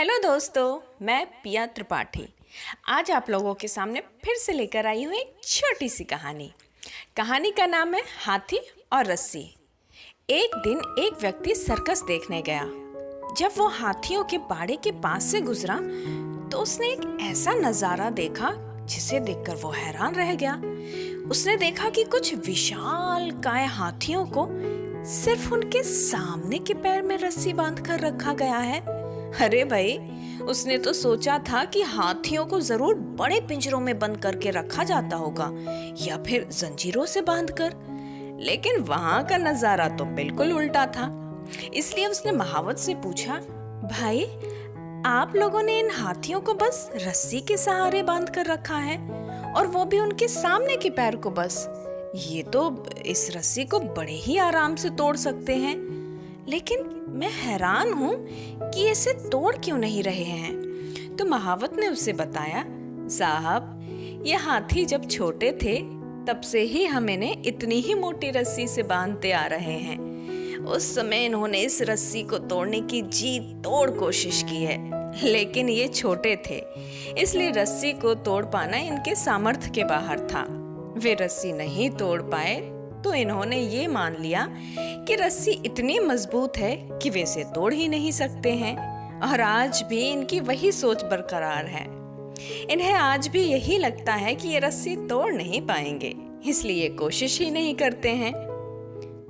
Hello दोस्तों, मैं पिया त्रिपाठी। आज आप लोगों के सामने फिर से लेकर आई हूँ एक छोटी सी कहानी। कहानी का नाम है हाथी और रस्सी। एक दिन एक व्यक्ति सर्कस देखने गया। जब वो हाथियों के बाड़े के पास से गुजरा तो उसने एक ऐसा नज़ारा देखा जिसे देखकर वो हैरान रह गया। उसने देखा कि कुछ विशाल काय हाथियों को सिर्फ उनके सामने के पैर में रस्सी बांध कर रखा गया है। अरे भाई, उसने तो सोचा था कि हाथियों को जरूर बड़े पिंजरों में बंद करके रखा जाता होगा या फिर जंजीरों से बांधकर, लेकिन वहां का नजारा तो बिल्कुल उल्टा था। इसलिए उसने महावत से पूछा, भाई आप लोगों ने इन हाथियों को बस रस्सी के सहारे बांध कर रखा है और वो भी उनके सामने के पैर को बस। ये तो इस रस्सी को बड़े ही आराम से तोड़ सकते हैं, लेकिन मैं हैरान हूँ कि इसे तोड़ क्यों नहीं रहे हैं। तो महावत ने उसे बताया, साहब ये हाथी जब छोटे थे तब से ही हम इन्हें इतनी ही मोटी रस्सी से बांधते आ रहे हैं। उस समय इन्होंने इस रस्सी को तोड़ने की जी तोड़ कोशिश की है, लेकिन ये छोटे थे इसलिए रस्सी को तोड़ पाना इनके सामर्थ्य के बाहर था। वे रस्सी नहीं तोड़ पाए तो इन्होंने ये मान लिया कि रस्सी इतनी मजबूत है कि वे इसे तोड़ ही नहीं सकते हैं, और आज भी इनकी वही सोच बरकरार है। इन्हें आज भी यही लगता है कि ये रस्सी तोड़ नहीं पाएंगे, इसलिए कोशिश ही नहीं करते हैं।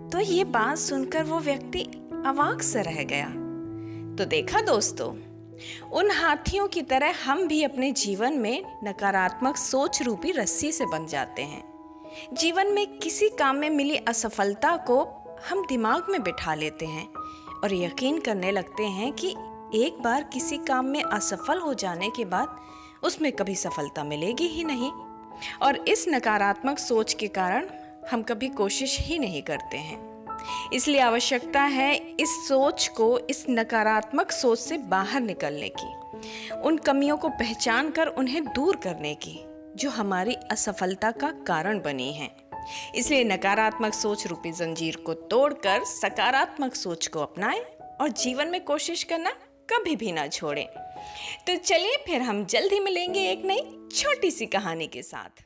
तो ये बात सुनकर वो व्यक्ति अवाक सा रह गया। तो देखा दोस्तों, उन हाथियों की तरह हम भी अपने जीवन में नकारात्मक सोच रूपी रस्सी से बंध जाते हैं। जीवन में किसी काम में मिली असफलता को हम दिमाग में बिठा लेते हैं और यकीन करने लगते हैं कि एक बार किसी काम में असफल हो जाने के बाद उसमें कभी सफलता मिलेगी ही नहीं, और इस नकारात्मक सोच के कारण हम कभी कोशिश ही नहीं करते हैं। इसलिए आवश्यकता है इस सोच को, इस नकारात्मक सोच से बाहर निकलने की, उन कमियों को पहचान कर उन्हें दूर करने की जो हमारी असफलता का कारण बनी है। इसलिए नकारात्मक सोच रूपी जंजीर को तोड़कर सकारात्मक सोच को अपनाएं और जीवन में कोशिश करना कभी भी ना छोड़ें। तो चलिए फिर हम जल्द ही मिलेंगे एक नई छोटी सी कहानी के साथ।